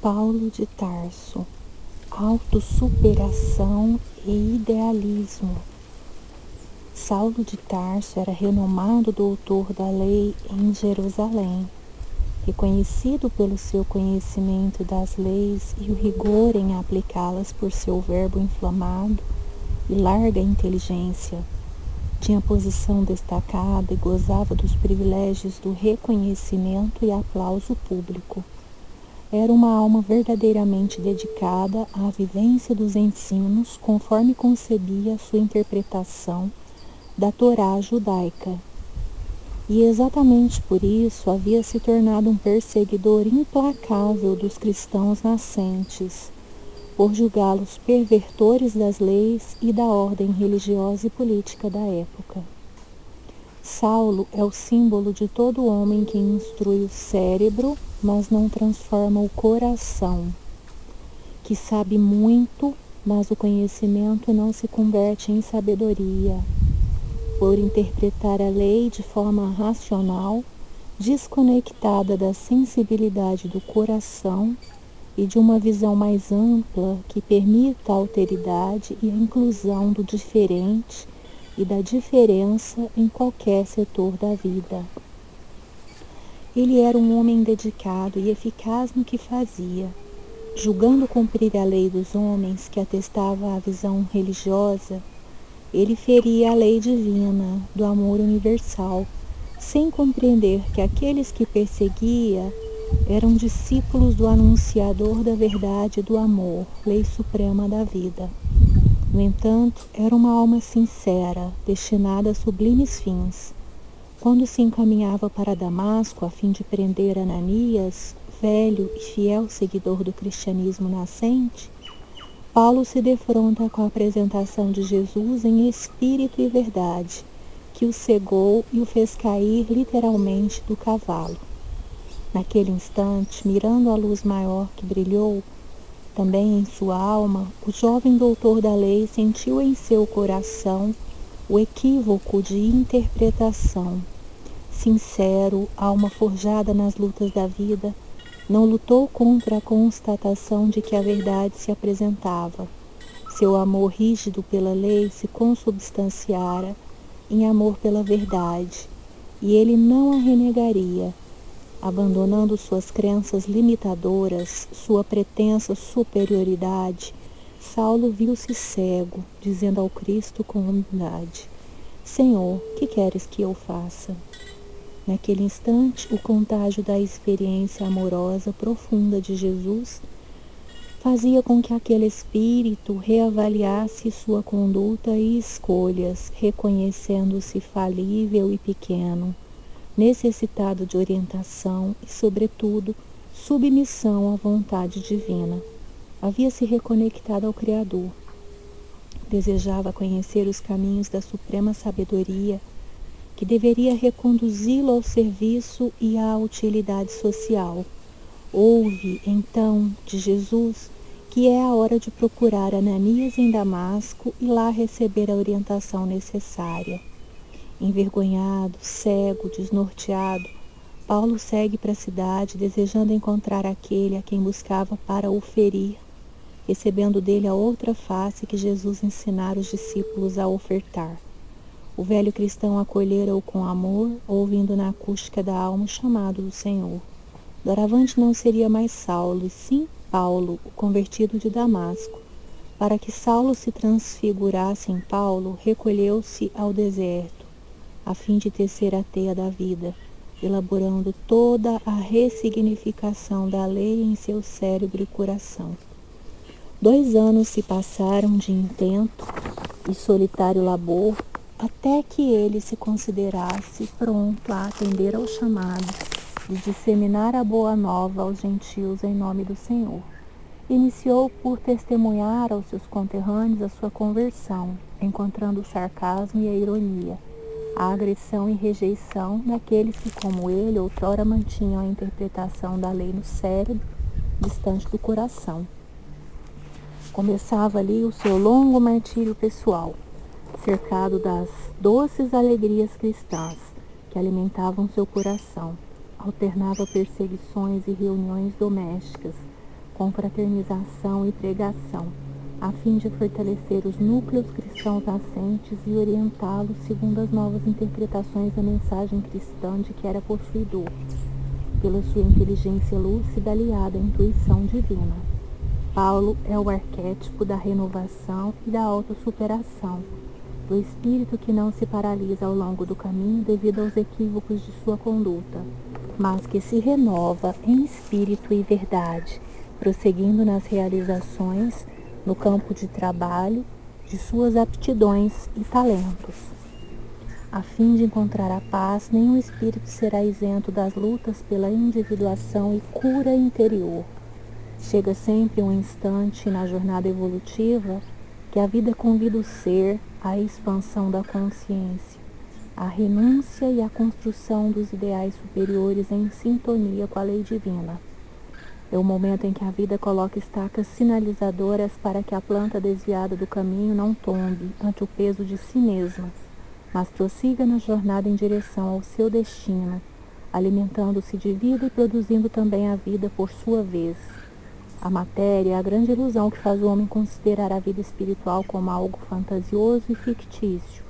Paulo de Tarso, autossuperação e idealismo. Saulo de Tarso era renomado doutor da lei em Jerusalém, reconhecido pelo seu conhecimento das leis e o rigor em aplicá-las por seu verbo inflamado e larga inteligência. Tinha posição destacada e gozava dos privilégios do reconhecimento e aplauso público. Era uma alma verdadeiramente dedicada à vivência dos ensinos conforme concebia sua interpretação da Torá judaica. E exatamente por isso havia se tornado um perseguidor implacável dos cristãos nascentes, por julgá-los pervertores das leis e da ordem religiosa e política da época. Saulo é o símbolo de todo homem que instrui o cérebro, mas não transforma o coração, que sabe muito, mas o conhecimento não se converte em sabedoria, por interpretar a lei de forma racional, desconectada da sensibilidade do coração e de uma visão mais ampla que permita a alteridade e a inclusão do diferente e da diferença em qualquer setor da vida. Ele era um homem dedicado e eficaz no que fazia, julgando cumprir a lei dos homens que atestava a visão religiosa. Ele feria a lei divina do amor universal, sem compreender que aqueles que perseguia eram discípulos do anunciador da verdade do amor, lei suprema da vida. No entanto, era uma alma sincera, destinada a sublimes fins. Quando se encaminhava para Damasco a fim de prender Ananias, velho e fiel seguidor do cristianismo nascente, Paulo se defronta com a apresentação de Jesus em espírito e verdade, que o cegou e o fez cair literalmente do cavalo. Naquele instante, mirando a luz maior que brilhou também em sua alma, o jovem doutor da lei sentiu em seu coração o equívoco de interpretação. Sincero, alma forjada nas lutas da vida, não lutou contra a constatação de que a verdade se apresentava. Seu amor rígido pela lei se consubstanciara em amor pela verdade, e ele não a renegaria. Abandonando suas crenças limitadoras, sua pretensa superioridade, Saulo viu-se cego, dizendo ao Cristo com humildade: Senhor, que queres que eu faça? Naquele instante, o contágio da experiência amorosa profunda de Jesus fazia com que aquele espírito reavaliasse sua conduta e escolhas, reconhecendo-se falível e pequeno, necessitado de orientação e, sobretudo, submissão à vontade divina. Havia se reconectado ao Criador. Desejava conhecer os caminhos da suprema sabedoria, que deveria reconduzi-lo ao serviço e à utilidade social. Ouve, então, de Jesus, que é a hora de procurar Ananias em Damasco e lá receber a orientação necessária. Envergonhado, cego, desnorteado, Paulo segue para a cidade, desejando encontrar aquele a quem buscava para o ferir, recebendo dele a outra face que Jesus ensinara os discípulos a ofertar. O velho cristão acolhera-o com amor, ouvindo na acústica da alma o chamado do Senhor. Doravante não seria mais Saulo, e sim Paulo, o convertido de Damasco. Para que Saulo se transfigurasse em Paulo, recolheu-se ao deserto, a fim de tecer a teia da vida, elaborando toda a ressignificação da lei em seu cérebro e coração. 2 anos se passaram de intento e solitário labor, até que ele se considerasse pronto a atender ao chamado de disseminar a boa nova aos gentios em nome do Senhor. Iniciou por testemunhar aos seus conterrâneos a sua conversão, encontrando o sarcasmo e a ironia, a agressão e rejeição daqueles que, como ele, outrora mantinham a interpretação da lei no cérebro, distante do coração. Começava ali o seu longo martírio pessoal, cercado das doces alegrias cristãs que alimentavam seu coração. Alternava perseguições e reuniões domésticas, com fraternização e pregação, a fim de fortalecer os núcleos cristãos nascentes e orientá-los segundo as novas interpretações da mensagem cristã de que era possuidor, pela sua inteligência lúcida aliada à intuição divina. Paulo é o arquétipo da renovação e da autossuperação, do espírito que não se paralisa ao longo do caminho devido aos equívocos de sua conduta, mas que se renova em espírito e verdade, prosseguindo nas realizações no campo de trabalho de suas aptidões e talentos. A fim de encontrar a paz, nenhum espírito será isento das lutas pela individuação e cura interior. Chega sempre um instante na jornada evolutiva que a vida convida o ser à expansão da consciência, à renúncia e à construção dos ideais superiores em sintonia com a lei divina. É o momento em que a vida coloca estacas sinalizadoras para que a planta desviada do caminho não tombe ante o peso de si mesma, mas prossiga na jornada em direção ao seu destino, alimentando-se de vida e produzindo também a vida por sua vez. A matéria é a grande ilusão que faz o homem considerar a vida espiritual como algo fantasioso e fictício,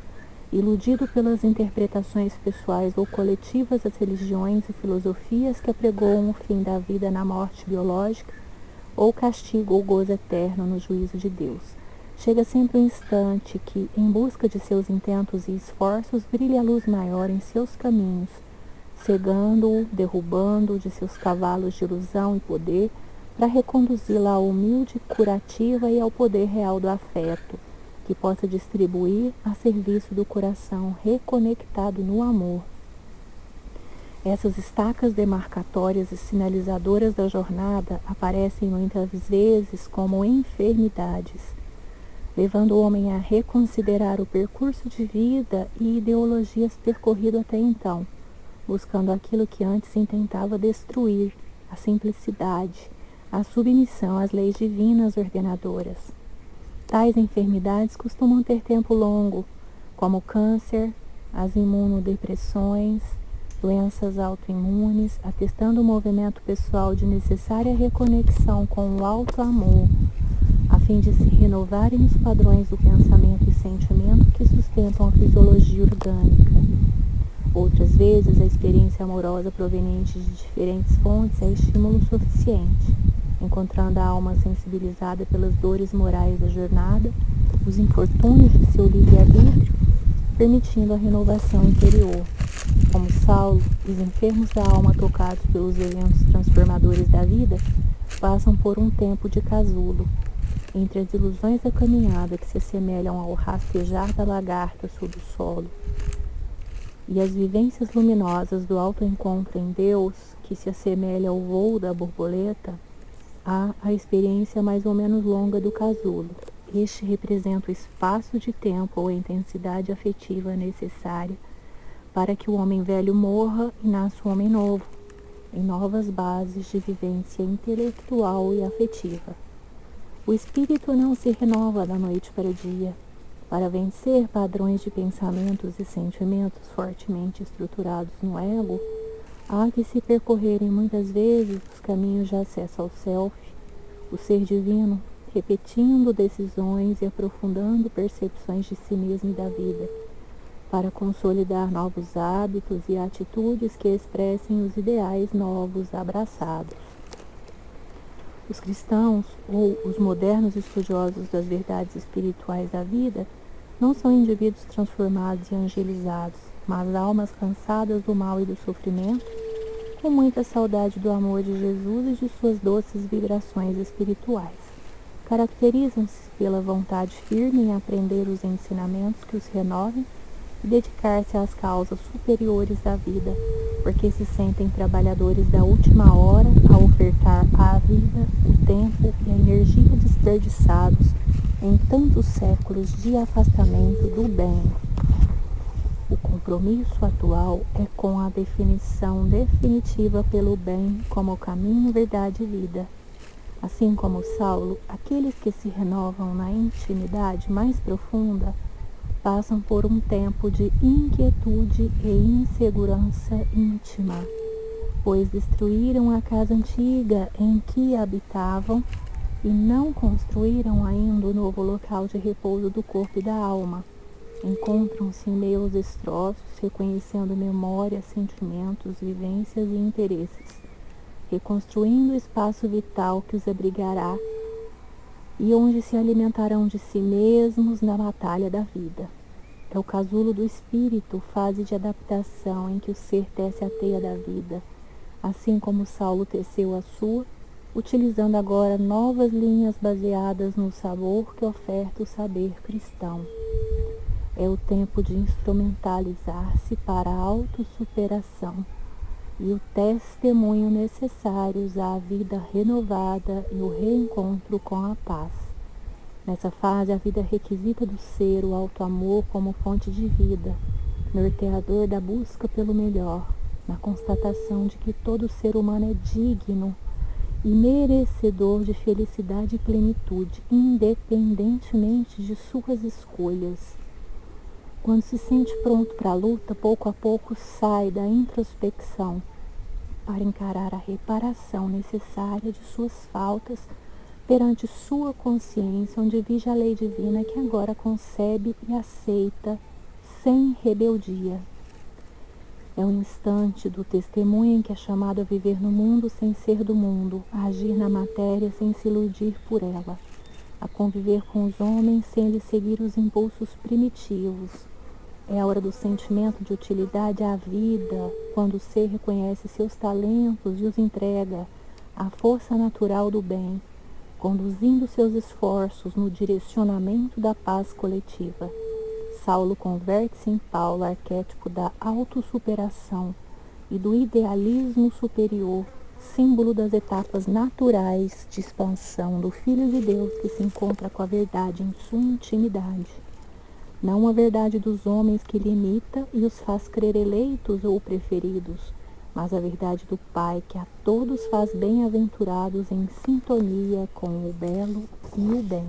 iludido pelas interpretações pessoais ou coletivas das religiões e filosofias que apregoam o fim da vida na morte biológica ou castigo ou gozo eterno no juízo de Deus. Chega sempre um instante que, em busca de seus intentos e esforços, brilha a luz maior em seus caminhos, cegando-o, derrubando-o de seus cavalos de ilusão e poder, para reconduzi-la à humilde curativa e ao poder real do afeto, que possa distribuir a serviço do coração reconectado no amor. Essas estacas demarcatórias e sinalizadoras da jornada aparecem muitas vezes como enfermidades, levando o homem a reconsiderar o percurso de vida e ideologias percorrido até então, buscando aquilo que antes intentava destruir, a simplicidade, a submissão às leis divinas ordenadoras. Tais enfermidades costumam ter tempo longo, como o câncer, as imunodepressões, doenças autoimunes, atestando o movimento pessoal de necessária reconexão com o alto amor, a fim de se renovarem os padrões do pensamento e sentimento que sustentam a fisiologia orgânica. Outras vezes, a experiência amorosa proveniente de diferentes fontes é estímulo suficiente, encontrando a alma sensibilizada pelas dores morais da jornada, os infortúnios de seu livre-arbítrio, permitindo a renovação interior. Como Saulo, os enfermos da alma tocados pelos eventos transformadores da vida passam por um tempo de casulo, entre as ilusões da caminhada que se assemelham ao rastejar da lagarta sob o solo, e as vivências luminosas do autoencontro em Deus, que se assemelha ao voo da borboleta, há a experiência mais ou menos longa do casulo. Este representa o espaço de tempo ou a intensidade afetiva necessária para que o homem velho morra e nasça um homem novo, em novas bases de vivência intelectual e afetiva. O espírito não se renova da noite para o dia. Para vencer padrões de pensamentos e sentimentos fortemente estruturados no ego, há que se percorrerem muitas vezes os caminhos de acesso ao self, o ser divino, repetindo decisões e aprofundando percepções de si mesmo e da vida, para consolidar novos hábitos e atitudes que expressem os ideais novos abraçados. Os cristãos, ou os modernos estudiosos das verdades espirituais da vida, não são indivíduos transformados e angelizados, mas almas cansadas do mal e do sofrimento, com muita saudade do amor de Jesus e de suas doces vibrações espirituais. Caracterizam-se pela vontade firme em aprender os ensinamentos que os renovem e dedicar-se às causas superiores da vida, porque se sentem trabalhadores da última hora ao ofertar à vida o tempo e a energia desperdiçados em tantos séculos de afastamento do bem. O compromisso atual é com a definição definitiva pelo bem como caminho, verdade e vida. Assim como Saulo, aqueles que se renovam na intimidade mais profunda passam por um tempo de inquietude e insegurança íntima, pois destruíram a casa antiga em que habitavam e não construíram ainda o novo local de repouso do corpo e da alma. Encontram-se em meio aos destroços, reconhecendo memórias, sentimentos, vivências e interesses, reconstruindo o espaço vital que os abrigará e onde se alimentarão de si mesmos na batalha da vida. É o casulo do espírito, fase de adaptação em que o ser tece a teia da vida, assim como Saulo teceu a sua, utilizando agora novas linhas baseadas no sabor que oferta o saber cristão. É o tempo de instrumentalizar-se para a autossuperação e o testemunho necessários à vida renovada e o reencontro com a paz. Nessa fase, a vida requisita do ser o auto-amor como fonte de vida, norteador da busca pelo melhor, na constatação de que todo ser humano é digno e merecedor de felicidade e plenitude, independentemente de suas escolhas. Quando se sente pronto para a luta, pouco a pouco sai da introspecção para encarar a reparação necessária de suas faltas perante sua consciência, onde vige a lei divina que agora concebe e aceita sem rebeldia. É o instante do testemunho em que é chamado a viver no mundo sem ser do mundo, a agir na matéria sem se iludir por ela, a conviver com os homens sem lhes seguir os impulsos primitivos. É a hora do sentimento de utilidade à vida, quando o ser reconhece seus talentos e os entrega à força natural do bem, conduzindo seus esforços no direcionamento da paz coletiva. Saulo converte-se em Paulo, arquétipo da autossuperação e do idealismo superior, símbolo das etapas naturais de expansão do Filho de Deus que se encontra com a verdade em sua intimidade. Não a verdade dos homens que limita e os faz crer eleitos ou preferidos, mas a verdade do Pai que a todos faz bem-aventurados em sintonia com o belo e o bem.